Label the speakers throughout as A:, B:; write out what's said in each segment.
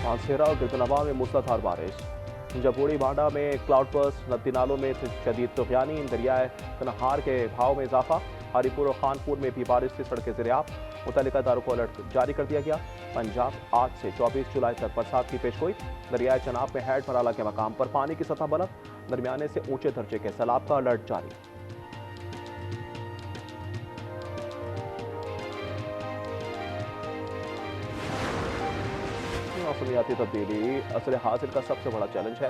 A: मानसेरा और गिरतनवा में मूसलाधार बारिश। जबूड़ी बांडा में क्लाउड बर्स्ट, नदी नालों में शदीद तूफ़ानी, दरियाए कनहार के भाव में इजाफा। हरीपुर और खानपुर में भी बारिश से सड़कें ज़ेर-ए-आब। मुतल्लिका इदारों को अलर्ट जारी कर दिया गया। पंजाब आज से 24 जुलाई तक बरसात की पेशगोई। दरियाए चनाब में हैड मराला के मकाम पर पानी की सतह बुलंद। दरमियाने से ऊंचे दर्जे के सैलाब का अलर्ट जारी। मौसमियाती तब्दीली असर हासिल का सबसे बड़ा चैलेंज है।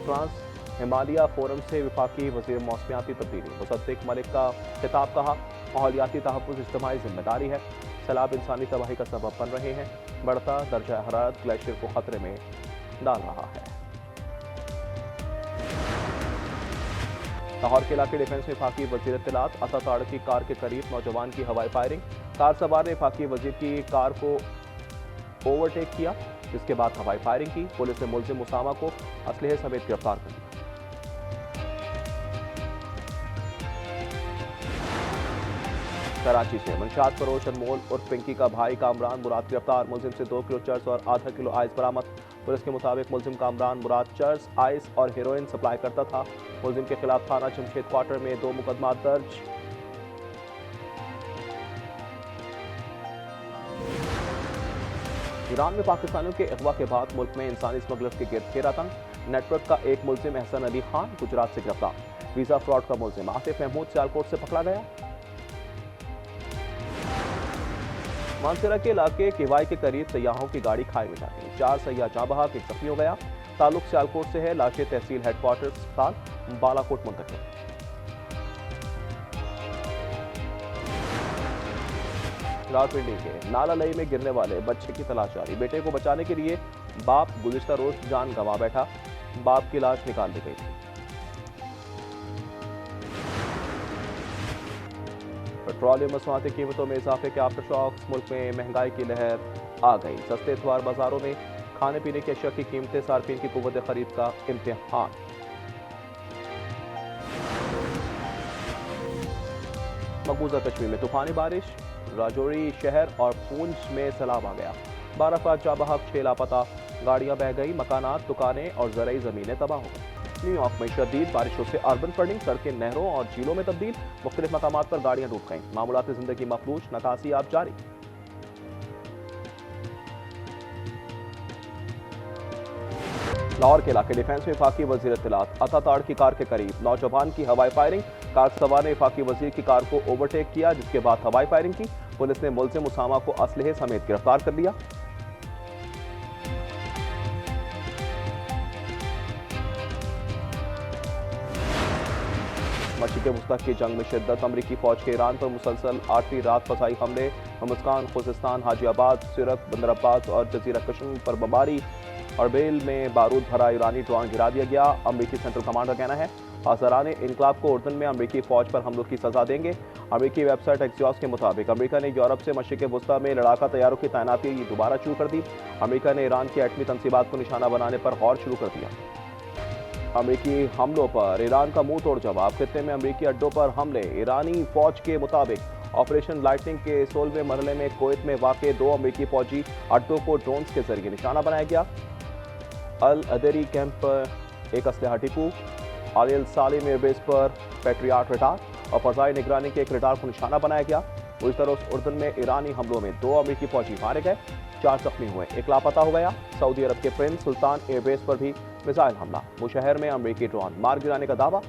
A: फ्रांस हिमालय फोरम से विफाकी वजीर मौसमियाती तब्दीली मुसद्दिक मलिक का खिताब। कहा, माहौलियाती तहफ़्फ़ुज़ इज्तिमाई जिम्मेदारी है। सैलाब इंसानी तबाही का सबब बन रहे हैं। बढ़ता दर्जा हरारत ग्लेशियर को खतरे में डाल रहा है। लाहौर के इलाके डिफेंस में विफाकी वजीर इत्तलात अता ताड़ की कार के करीब नौजवान की हवाई फायरिंग। कार सवार ने विफाकी वजीर की कार को ओवरटेक किया, जिसके बाद हवाई फायरिंग की। पुलिस ने मुलजिम उसामा को असलहे समेत गिरफ्तार कर लिया। कराची से मंशात फरोश अनमोल और पिंकी का भाई कामरान मुराद गिरफ्तार। मुलजिम से 2 किलो चर्स और आधा किलो आइस बरामद। पुलिस के मुताबिक मुलजिम कामरान मुराद चर्स, आइस और हेरोइन सप्लाई करता था। मुलजिम के खिलाफ थाना जमशेद क्वार्टर में 2 मुकदमा दर्ज। ईरान में पाकिस्तानियों के अगवा के बाद मुल्क में इंसानी स्मगलर्स के गिरद घेरा तंग। नेटवर्क का एक मुलजिम एहसन अली खान गुजरात से गिरफ्तार। वीजा फ्रॉड का मुलजिम आसिफ महमूद सियालकोट से पकड़ा गया। मानसेरा के इलाके किवाई के करीब सयाहों की गाड़ी खाई में जा गई। 4 सयाह जाँ बहक, एक जख्मी हो गया। ताल्लुक सियालकोट से है। लाशें तहसील हेडक्वार्टर अस्पताल बालाकोट मुंतकिल। रावलपिंडी के नाला लई में गिरने वाले बच्चे की तलाश जारी। बेटे को बचाने के लिए बाप गुज़िश्ता रोज जान गंवा बैठा। बाप की लाश निकाल ली गई थी। पेट्रोलियम मसनूआती कीमतों में इजाफे के आफ्टर शॉक्स। मुल्क में महंगाई की लहर आ गई। सस्ते इतवार बाजारों में खाने पीने की अशिया की कीमतें, सार्फिन की कुव्वत खरीद का इम्तिहान। मकबूजा कश्मीर में तूफानी बारिश। राजौरी शहर और पूंछ में सैलाब आ गया। 12 अफराद जाँ बहक, 6 लापता। गाड़ियां बह गई। मकानात, दुकानें और ज़रई ज़मीनें तबाह हो गई। न्यूयॉर्क में शदीद बारिशों से अर्बन फ्लडिंग, सड़कें नहरों और झीलों में तब्दील। मुख्तलिफ मकामात पर गाड़ियां डूब गईं। मामूलाती जिंदगी मफलूज, नकासी आप जारी। लाहौर के इलाके डिफेंस में वफाकी वजीर इत्तलात अता ताड़ की कार के करीब नौजवान की हवाई फायरिंग। कार सवार ने वफाकी वजीर की कार को ओवरटेक किया, जिसके बाद हवाई फायरिंग की। पुलिस ने मुलजिम उसामा को असलहे समेत गिरफ्तार कर लिया। मशरिक़ वस्ता की जंग में शिद्दत। अमरीकी फौज के ईरान पर मुसलसल 8वीं रात फसाई हमले। मुस्कान, खुजिस्तान, हाजीआबाद, सिरक, बंदर अब्बास और जजीरा कश्मीर पर बमबारी। अरबेल में बारूद भरा ईरानी ड्रोन गिरा दिया गया। अमरीकी सेंट्रल कमांड का कहना है आज़रान इनकलाब को उर्दन में अमरीकी फौज पर हमलों की सजा देंगे। अमरीकी वेबसाइट एक्सियोस के मुताबिक अमरीका ने यूरोप से मशरिक़ वस्ता में लड़ाका तैयारों की तैनाती दोबारा शुरू कर दी। अमरीका ने ईरान की एटमी तनसीबात को निशाना बनाने पर गौर शुरू कर दिया। अमरीकी हमलों पर ईरान का मुंह तोड़ जवाब। खित्ते में अमरीकी अड्डों पर हमले। ईरानी फौज के मुताबिक ऑपरेशन लाइटनिंग के 16वें मरहले में कुवैत में वाक़े 2 अमरीकी फौजी अड्डों को ड्रोन्स के जरिए निशाना बनाया गया। अल अदरी कैंप पर एक असलहा डिपो। अल सालिम एयरबेस पर पैट्रियाट रडार और फ़ज़ाई निगरानी के एक रडार को निशाना बनाया गया। उस तरह उर्दन में ईरानी हमलों में 2 अमरीकी फौजी मारे गए, 4 जख्मी हुए, 1 लापता हो गया। सऊदी अरब के प्रिंस सुल्तान एयरबेस पर भी मिसाइल हमला। मुशहर में अमरीकी ड्रोन मार गिराने का दावा।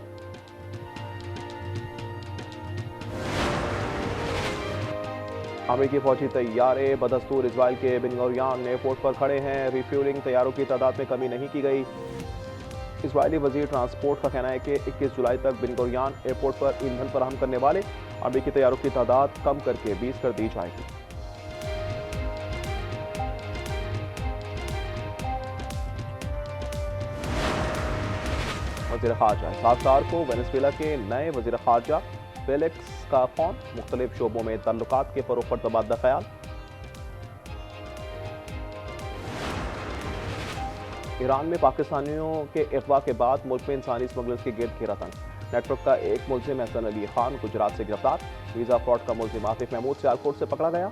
A: अमरीकी फौजी तैयारे बदस्तूर इजराइल के बिन गुरियन एयरपोर्ट पर खड़े हैं। रिफ्यूलिंग तैयारों की तादाद में कमी नहीं की गई। इजरायली वजीर ट्रांसपोर्ट का कहना है कि 21 जुलाई तक बिन गुरियन एयरपोर्ट पर ईंधन फराहम करने वाले अमरीकी तैयारों की तादाद कम करके 20 कर दी जाएगी। वज़ीर ख़ारजा साख्तार को वेनेज़ुएला के नए वज़ीर ख़ारजा फेलिक्स का फ़ोन। मुख्तलिफ शोबों में ताल्लुकात के फ़रोग़ पर तबादला ख्याल। ईरान में पाकिस्तानियों के अगवा के बाद मुल्क में इंसानी स्मगलर्स के गिरद घेरा तंग। नेटवर्क का एक मुलजिम एहसन अली खान गुजरात से गिरफ्तार। वीज़ा फ्रॉड का मुलजिम आसिफ महमूद सियालकोट से पकड़ा गया।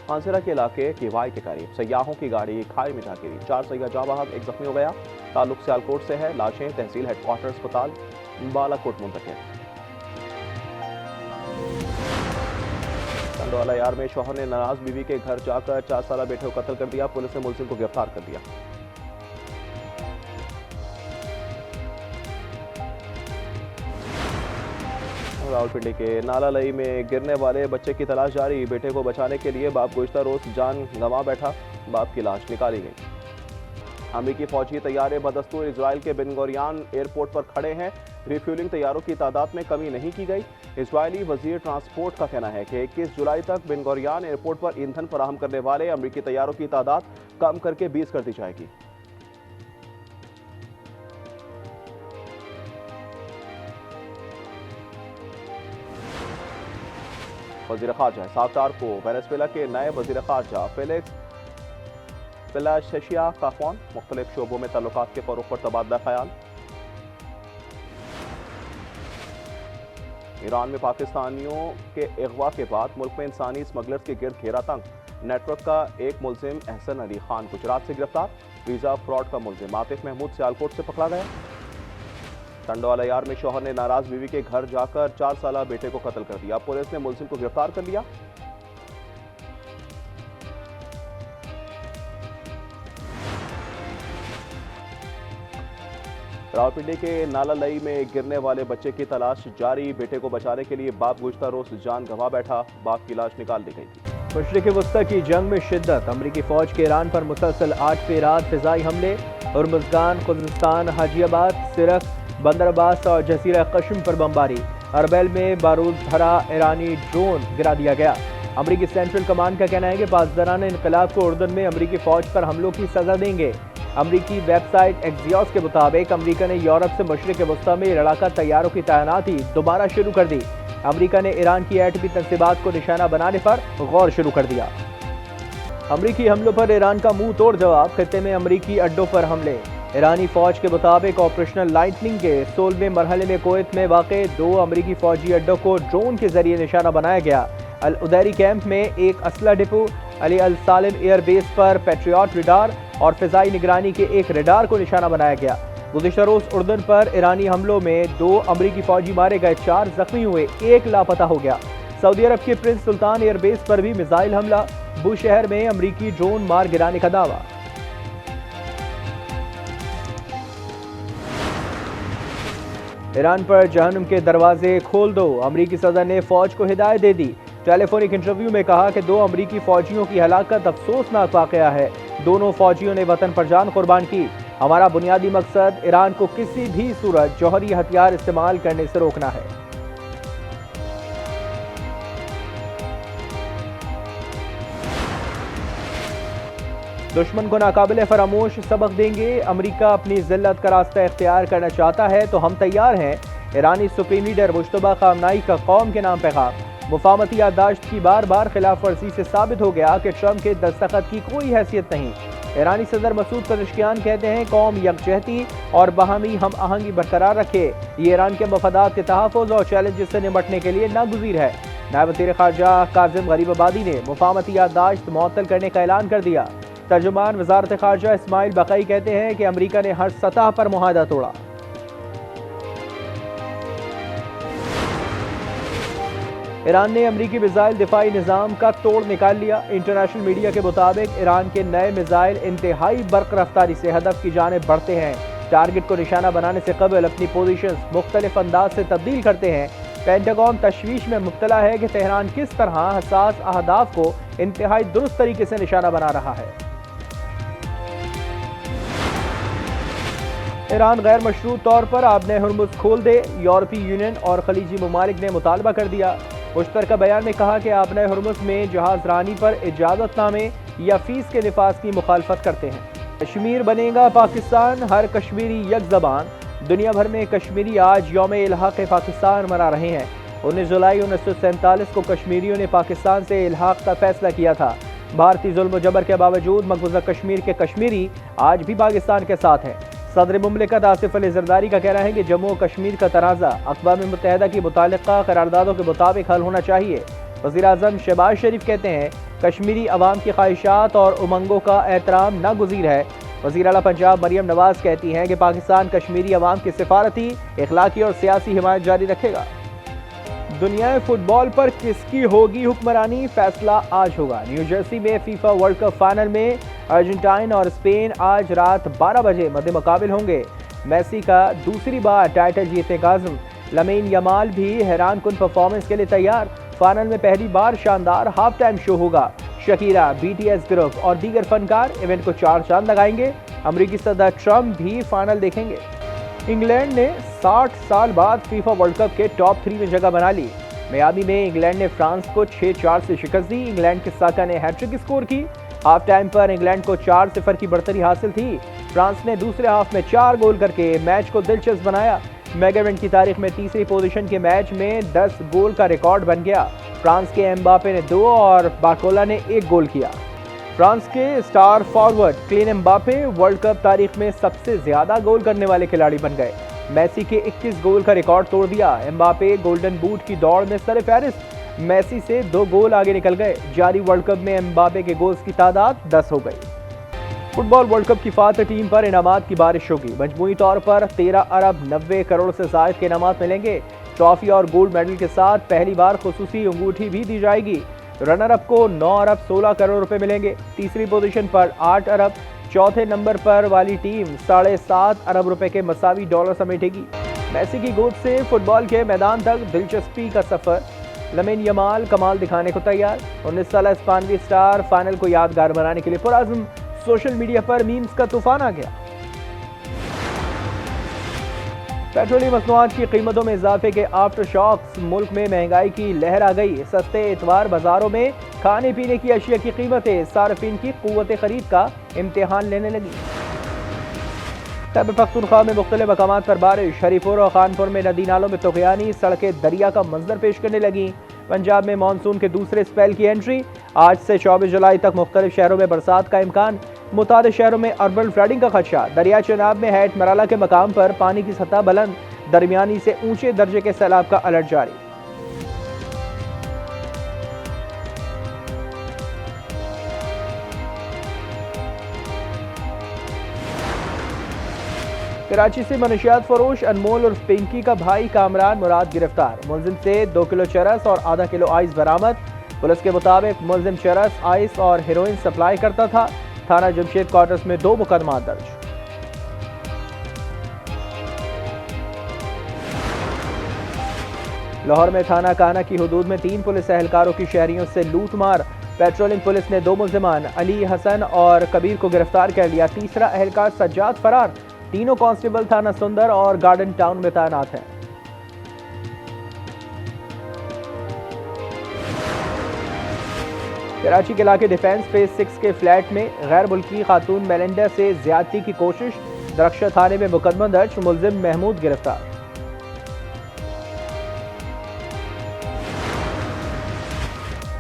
A: मानसरा के इलाके केवाई के करीब सयाहों की गाड़ी खाई में जा गिरी। 4 सयाह जाँ बहक, एक जख्मी हो गया। ताल्लुक सियालकोट से है। लाशें तहसील हेडक्वार्टर अस्पताल बालाकोट मुंतकिल। टंडवाला यार में शौहर ने नाराज बीवी के घर जाकर 4 साल बेटे को कत्ल कर दिया। पुलिस ने मुलजिम को गिरफ्तार कर दिया। रावलपिंडी के नालालई में गिरने वाले बच्चे की तलाश जारी। बेटे को बचाने के लिए बाप गुज़श्ता रोज जान गंवा बैठा। बाप की लाश निकाली गई। अमेरिकी फौजी तैयारे बदस्तूर इजराइल के बिन गुरियन एयरपोर्ट पर खड़े हैं। रिफ्यूलिंग तैयारों की तादाद में कमी नहीं की गई। इजरायली वजीर ट्रांसपोर्ट का कहना है कि 21 जुलाई तक बिन गुरियन एयरपोर्ट पर ईंधन फराहम करने वाले अमेरिकी तैयारों की तादाद कम करके 20 कर दी जाएगी। वजीर खारजा साफ्तार को वेनेजुएला के नए वजीर खारजा फेलिक्स पिलाशेशिया का फोन। मुख्तलिफ शोबों में ताल्लुकात के फरोग पर तबादला ख्याल। ईरान में पाकिस्तानियों के अगवा के बाद मुल्क में इंसानी स्मगलर्स के गिर्द घेरा तंग। नेटवर्क का एक मुलजिम एहसन अली खान गुजरात से गिरफ्तार। वीजा फ्रॉड का मुलजिम आतिफ महमूद सियालकोट से पकड़ा गया। टंडवाला यार में शौहर ने नाराज बीवी के घर जाकर 4 साल बेटे को कत्ल कर दिया। पुलिस ने मुलजिम को गिरफ्तार कर लिया। रावलपिंडी के नालालई में गिरने वाले बच्चे की तलाश जारी। बेटे को बचाने के लिए बाप गुज़श्ता रोज जान गंवा बैठा। बाप की लाश निकाल दी गई थी।
B: मशरिक़ वस्ता की जंग में शिद्दत। अमरीकी फौज के ईरान पर मुसलसल 8 रात फिजाई हमले। हुर्मुज़गान, खुज़िस्तान, हाजियाबाद, सिरक, बंदर अब्बास और जजीरा कश्म पर बमबारी। अरबैल में बारूद भरा ईरानी ड्रोन गिरा दिया गया। अमरीकी सेंट्रल कमांड का कहना है कि पासदाराना इनकलाब को उर्दन में अमरीकी फौज पर हमलों की सजा देंगे। अमरीकी वेबसाइट एक्सियोस के मुताबिक अमरीका ने यूरोप से मशरिक़ वस्ता में लड़ाका तैयारों की तैनाती दोबारा शुरू कर दी। अमरीका ने ईरान की एटमी तंसीबात को निशाना बनाने पर गौर शुरू कर दिया। अमरीकी हमलों पर ईरान का मुंह तोड़ जवाब। खित्ते में अमरीकी अड्डों पर हमले। ईरानी फौज के मुताबिक ऑपरेशनल लाइटनिंग के 16वें मरहले में कुवैत में वाक़े 2 अमरीकी फौजी अड्डों को ड्रोन के जरिए निशाना बनाया गया। अल उदैरी कैंप में एक असला डिपो, अली अल सालिम एयरबेस पर पैट्रियट रडार और फिजाई निगरानी के एक रडार को निशाना बनाया गया। गुज़िश्ता रोज उर्दन पर ईरानी हमलों में 2 अमरीकी फौजी मारे गए, 4 जख्मी हुए, 1 लापता हो गया। सऊदी अरब के प्रिंस सुल्तान एयरबेस पर भी मिसाइल हमला। बुशहर में अमरीकी ड्रोन मार गिराने का दावा। ईरान पर जहन्नुम के दरवाजे खोल दो। अमरीकी सदर ने फौज को हिदायत दे दी। टेलीफोनिक इंटरव्यू में कहा कि 2 अमरीकी फौजियों की हलाकत अफसोसनाक वाकया है। दोनों फौजियों ने वतन पर जान कुर्बान की। हमारा बुनियादी मकसद ईरान को किसी भी सूरत जौहरी हथियार इस्तेमाल करने से रोकना है। दुश्मन को नाकाबिले फरामोश सबक देंगे। अमरीका अपनी जिल्लत का रास्ता इख्तियार करना चाहता है तो हम तैयार हैं। ईरानी सुप्रीम लीडर मुश्तबा खामनाई का कौम के नाम पैगाम। मुफाहमती याददाश्त की बार बार खिलाफ वर्जी से साबित हो गया कि ट्रंप के दस्तखत की कोई हैसियत नहीं। ईरानी सदर मसूद पज़ेश्कियान कहते हैं कौम यकजहती और बाहमी हम आहंगी बरकरार रखे। ये ईरान के मफादात के तहफ़्फ़ुज़ और चैलेंजेस से निपटने के लिए नागुज़ीर है। नायब वज़ीर ख़ारजा काज़िम गरीबाबादी ने मुफाहमती याददाश्त मुअत्तल करने का ऐलान कर दिया। तर्जुमान वज़ारत ख़ारजा इस्माइल बक़ई कहते हैं कि अमरीका ने हर सतह पर मुआहदा तोड़ा। ईरान ने अमरीकी मिसाइल दिफाई निज़ाम का तोड़ निकाल लिया। इंटरनेशनल मीडिया के मुताबिक ईरान के नए मिसाइल इंतहाई बर्क रफ्तारी से हदफ की जानिब बढ़ते हैं। टारगेट को निशाना बनाने से कबल अपनी पोजीशन मुख्तलिफ अंदाज से तब्दील करते हैं। पेंटागन तशवीश में मुब्तला है कि तेहरान किस तरह हसास अहदाफ को इंतहाई दुरुस्त तरीके से निशाना बना रहा है। ईरान गैर मशरूत तौर पर आबने हुर्मुज़ खोल दे। यूरोपीय यूनियन और खलीजी ममालिक ने मुतालबा कर दिया। मुश्तरका बयान में कहा कि आबने हुर्मुज़ में जहाज रानी पर इजाज़तनामे या फीस के निफाज की मुखालफत करते हैं। कश्मीर बनेगा पाकिस्तान, हर कश्मीरी यक ज़बान। दुनिया भर में कश्मीरी आज यौम इल्हाक़ पाकिस्तान मना रहे हैं। 19 जुलाई 1947 को कश्मीरियों ने पाकिस्तान से इल्हाक़ का फैसला किया था। भारतीय जुल्म जबर के बावजूद मकबूजा कश्मीर के कश्मीरी आज भी पाकिस्तान के साथ हैं। सदर मुमलिकत आसिफ अली जरदारी का कहना है कि जम्मू और कश्मीर का तनाज़ा अक़वाम मुत्तहिदा की मुतालिका करारदादों के मुताबिक हल होना चाहिए। वज़ीर-ए-आज़म शहबाज शरीफ कहते हैं कश्मीरी अवाम की ख्वाहिशात और उमंगों का एहतराम नागुज़ीर है। वज़ीर आला पंजाब मरियम नवाज कहती हैं कि पाकिस्तान कश्मीरी अवाम की सिफारती, इखलाकी और सियासी हिमायत जारी रखेगा। दुनिया फुटबॉल पर किसकी होगी हुक्मरानी, फैसला आज होगा। न्यू जर्सी में फीफा वर्ल्ड कप फाइनल में अर्जेंटाइन और स्पेन आज रात 12 बजे मद्दे मुकाबिल होंगे। मेसी का दूसरी बार टाइटल जीतने का आज़म। लमीन यमाल भी हैरान कुन परफॉर्मेंस के लिए तैयार। फाइनल में पहली बार शानदार हाफ टाइम शो होगा। शकीरा, BTS ग्रुप और दीगर फनकार इवेंट को 4 चांद लगाएंगे। अमरीकी सदर ट्रंप भी फाइनल देखेंगे। इंग्लैंड ने 60 साल बाद फीफा वर्ल्ड कप के टॉप 3 में जगह बना ली। मियामी में इंग्लैंड ने फ्रांस को 6-4 से शिकस्त दी। इंग्लैंड के साका ने हैट्रिक स्कोर की। हाफ टाइम पर इंग्लैंड को 4-0 की बढ़तरी हासिल थी। फ्रांस ने दूसरे हाफ में 4 गोल करके मैच को दिलचस्प बनाया। मेगा इवेंट की तारीख में तीसरी पोजीशन के मैच में 10 गोल का रिकॉर्ड बन गया। फ्रांस के एम्बापे ने 2 और बार्कोला ने 1 गोल किया। फ्रांस के star forward clean Mbappe world cup तारीख में सबसे ज्यादा गोल करने वाले खिलाड़ी बन गए। मेसी के 21 गोल का रिकॉर्ड तोड़ दिया। एम्बापे गोल्डन बूट की दौड़ में सरफहरिस्त, मेसी से 2 गोल आगे निकल गए। जारी वर्ल्ड कप में एम्बापे के गोल्स की तादाद 10 हो गई। फुटबॉल वर्ल्ड कप की फातह टीम पर इनामात की बारिश होगी। मजमूई तौर पर 13 अरब 90 करोड़ से ज़ायद के इनामात मिलेंगे। ट्रॉफी और गोल्ड मेडल के साथ पहली बार खुसूसी अंगूठी भी दी जाएगी। रनर अप को 9 अरब 16 करोड़ रुपए मिलेंगे। तीसरी पोजीशन पर 8 अरब, चौथे नंबर पर वाली टीम 7.5 अरब रुपए के मसावी डॉलर समेटेगी। मेसी की गोद से फुटबॉल के मैदान तक दिलचस्पी का सफर। लमीन यमाल कमाल दिखाने को तैयार। 19 साला स्पेनी स्टार फाइनल को यादगार बनाने के लिए पुरअज़्म। सोशल मीडिया पर मीम्स का तूफान आ गया। पेट्रोलियम मसनूआत की कीमतों में इजाफे के आफ्टर शॉक्स। मुल्क में महंगाई की लहर आ गई। सस्ते एतवार बाजारों में खाने पीने की अशिया की कीमतें सार्फिन की कुव्वत खरीद का इम्तिहान लेने लगी। खैबर पख्तूनख्वा में मुख्तलिफ मकामात पर बारिश। हरीपुर और खानपुर में नदी नालों में तुग़यानी, सड़कें दरिया का मंजर पेश करने लगी। पंजाब में मानसून के दूसरे स्पेल की एंट्री। आज से 24 जुलाई तक मुख्तलिफ शहरों में बरसात का इम्कान। मुताद शहरों में अर्बन फ्लडिंग का खदशा। दरिया चनाब में हैट मराला के मकाम पर पानी की सतह बुलंद। दरमियानी से ऊंचे दर्जे के सैलाब का अलर्ट जारी। कराची से मनशियात फरोश अनमोल और पिंकी का भाई कामरान मुराद गिरफ्तार। मुलजिम से 2 किलो चरस और आधा किलो आइस बरामद। पुलिस के मुताबिक मुलजिम चरस, आइस और हेरोइन सप्लाई करता था। थाना जमशेद क्वार्टर्स में 2 मुकदमा दर्ज। लाहौर में थाना काना की हुदूद में 3 पुलिस एहलकारों की शहरियों से लूट मार। पेट्रोलिंग पुलिस ने 2 मुल्जिमान अली हसन और कबीर को गिरफ्तार कर लिया। तीसरा एहलकार सज्जाद फरार। तीनों कांस्टेबल थाना सुंदर और गार्डन टाउन में तैनात हैं। कराची के इलाके डिफेंस फेज 6 के फ्लैट में गैर मुल्की खातून मेलिंडा से ज्यादती की कोशिश। दरख्शा थाने में मुकदमा दर्ज। मुलजिम महमूद गिरफ्तार।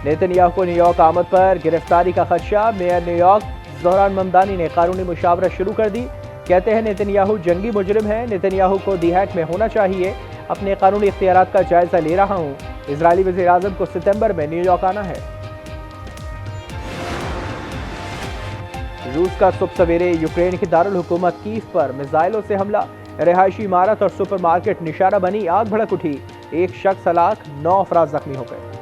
B: नेतन्याहू को न्यूयॉर्क आमद पर गिरफ्तारी का खदशा। मेयर न्यूयॉर्क ज़ोहरान ममदानी ने कानूनी मुशावरत शुरू कर दी। कहते हैं नेतन्याहू जंगी मुजरिम है। नेतन्याहू को दी हैक में होना चाहिए। अपने कानूनी इख्तियारात का जायजा ले रहा हूँ। इजरायली वज़ीर आज़म को सितंबर में न्यूयॉर्क आना है। रूस का सुबह सवेरे यूक्रेन की दारुल हुकूमत कीव पर मिसाइलों से हमला। रिहायशी इमारत और सुपरमार्केट निशाना बनी। आग भड़क उठी। 1 शख्स हलाक, 9 अफराद जख्मी हो गए।